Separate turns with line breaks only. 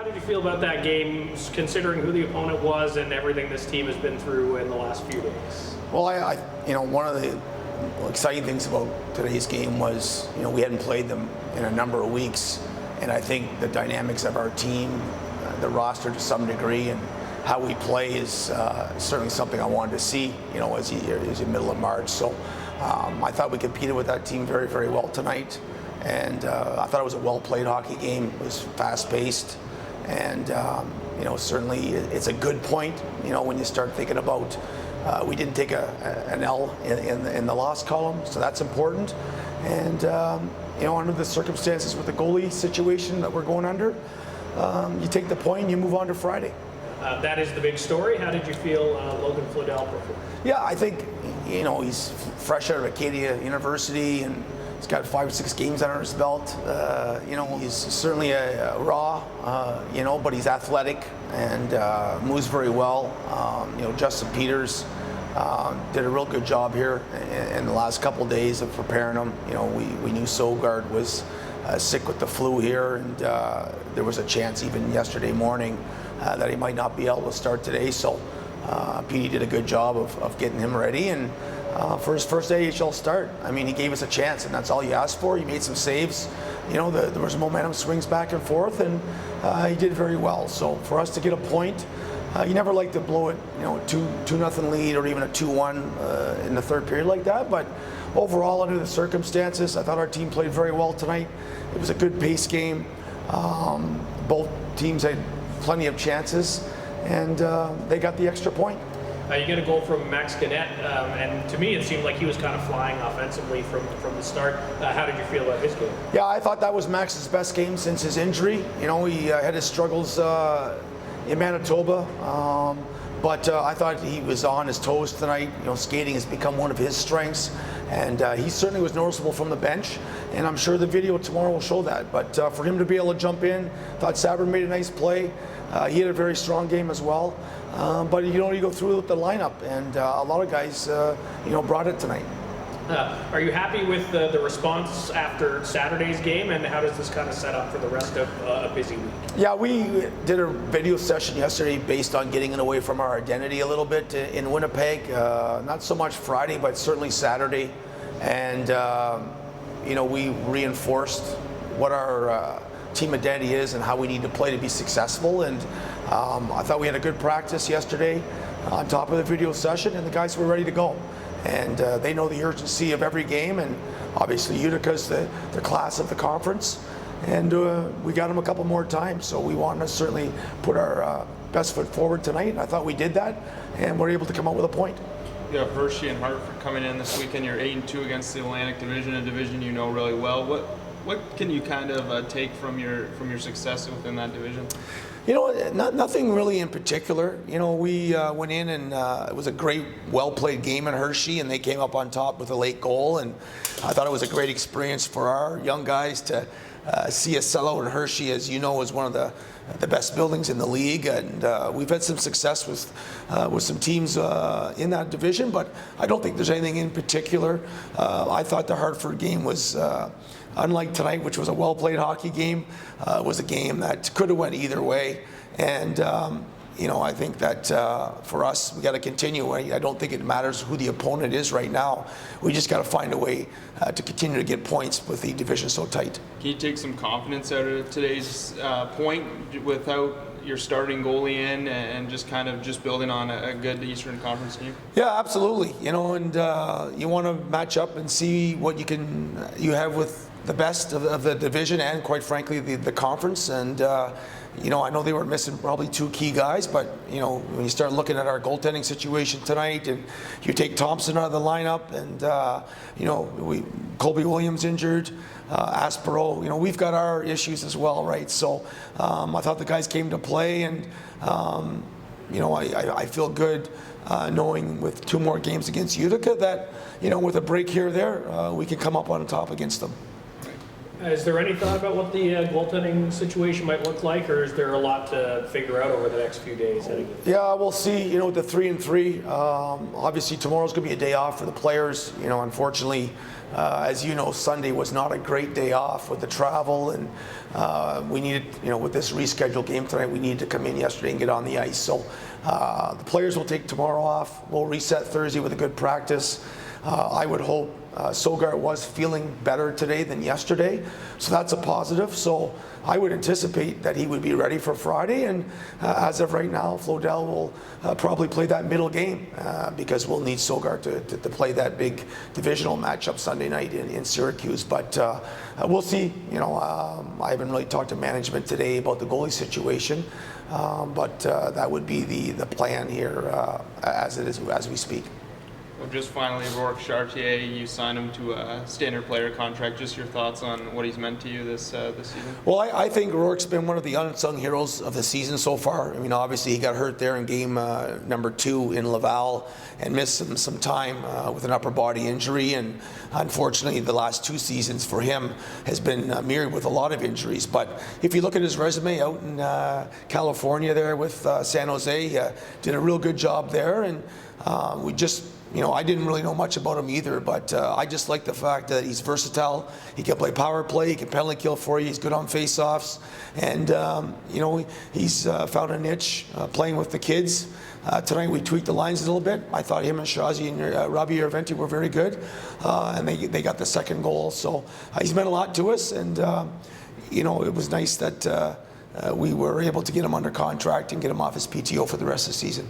How did you feel about that game, considering who the opponent was and everything this team has been through in the last few days?
Well, one of the exciting things about today's game was, we hadn't played them in a number of weeks, and I think the dynamics of our team, the roster to some degree, and how we play is certainly something I wanted to see, as the middle of March. So I thought we competed with that team very, very well tonight, and I thought it was a well-played hockey game. It was fast-paced, and certainly it's a good point, when you start thinking about we didn't take an L in the loss column, so that's important. And under the circumstances with the goalie situation that we're going under, you take the point and you move on to Friday.
That is the big story. How did you feel Logan Fludell performed?
Yeah, I think he's fresh out of Acadia University and he's got 5 or 6 games under his belt. He's certainly a raw, but he's athletic and moves very well. Justin Peters did a real good job here in the last couple of days of preparing him. We knew Sogard was sick with the flu here, and there was a chance even yesterday morning that he might not be able to start today. So Petey did a good job of getting him ready, and for his first AHL start, he gave us a chance, and that's all you asked for. He made some saves. There was momentum swings back and forth, and he did very well. So for us to get a point, you never like to blow it, 2-0 lead or even a 2-1 in the third period like that. But overall, under the circumstances, I thought our team played very well tonight. It was a good pace game. Both teams had plenty of chances, and they got the extra point.
You get a goal from Max Gannett, and to me it seemed like he was kind of flying offensively from the start. How did you feel about his game?
Yeah, I thought that was Max's best game since his injury. He had his struggles in Manitoba, but I thought he was on his toes tonight. Skating has become one of his strengths, and he certainly was noticeable from the bench, and I'm sure the video tomorrow will show that. But for him to be able to jump in, thought Saber made a nice play. He had a very strong game as well. But you go through the lineup, and a lot of guys, brought it tonight.
Are you happy with the response after Saturday's game, and how does this kind of set up for the rest of a busy week?
Yeah, we did a video session yesterday based on getting away from our identity a little bit in Winnipeg. Not so much Friday, but certainly Saturday. And, we reinforced what our team identity is and how we need to play to be successful. And I thought we had a good practice yesterday on top of the video session, and the guys were ready to go. And they know the urgency of every game, and obviously Utica's the class of the conference, and we got them a couple more times, so we want to certainly put our best foot forward tonight, and I thought we did that, and we're able to come out with a point.
You have Hershey and Hartford coming in this weekend. You're 8-2 against the Atlantic Division, a division you know really well. What can you kind of take from your success within that division?
Nothing really in particular. We went in and it was a great, well-played game in Hershey, and they came up on top with a late goal, and I thought it was a great experience for our young guys to see a sellout in Hershey, as you know, is one of the best buildings in the league, and we've had some success with some teams in that division, but I don't think there's anything in particular. I thought the Hartford game was unlike tonight, which was a well-played hockey game. Was a game that could have went either way, and I think that for us, we got to continue. I don't think it matters who the opponent is right now. We just got to find a way to continue to get points with the division so tight.
Can you take some confidence out of today's point without your starting goalie in, and just kind of building on a good Eastern Conference team?
Yeah, absolutely. And you want to match up and see what you have with the best of the division and, quite frankly, the conference. And I know they were missing probably 2 key guys, but when you start looking at our goaltending situation tonight, and you take Thompson out of the lineup, and Colby Williams injured, Aspero, we've got our issues as well, right? So I thought the guys came to play, and I feel good knowing with 2 more games against Utica that with a break here or there, we can come up on top against them.
Is there any thought about what the goaltending situation might look like, or is there a lot to figure out over the next few days?
Yeah, we'll see. You know, the 3-3. Obviously, tomorrow's going to be a day off for the players. You know, unfortunately, as you know, Sunday was not a great day off with the travel, and we needed, you know, with this rescheduled game tonight, we needed to come in yesterday and get on the ice. So the players will take tomorrow off. We'll reset Thursday with a good practice. I would hope Sogard was feeling better today than yesterday, so that's a positive. So I would anticipate that he would be ready for Friday, and as of right now, Flodell will probably play that middle game because we'll need Sogard to play that big divisional matchup Sunday night in Syracuse. But we'll see. You know, I haven't really talked to management today about the goalie situation, but that would be the plan here as it is as we speak.
Well, just finally, Rourke Chartier, you signed him to a standard player contract. Just your thoughts on what he's meant to you this season?
Well, I think Rourke's been one of the unsung heroes of the season so far. I mean, obviously he got hurt there in game number 2 in Laval and missed some time with an upper body injury. And unfortunately, the last 2 seasons for him has been mirrored with a lot of injuries. But if you look at his resume out in California there with San Jose, he did a real good job there. And we just, you know, I didn't really know much about him either, but I just like the fact that he's versatile. He can play power play, he can penalty kill for you, he's good on face-offs, and you know, he's found a niche playing with the kids. Tonight we tweaked the lines a little bit. I thought him and Shazi and Robbie Arventi were very good, and they got the second goal. So he's meant a lot to us, and you know, it was nice that we were able to get him under contract and get him off his PTO for the rest of the season.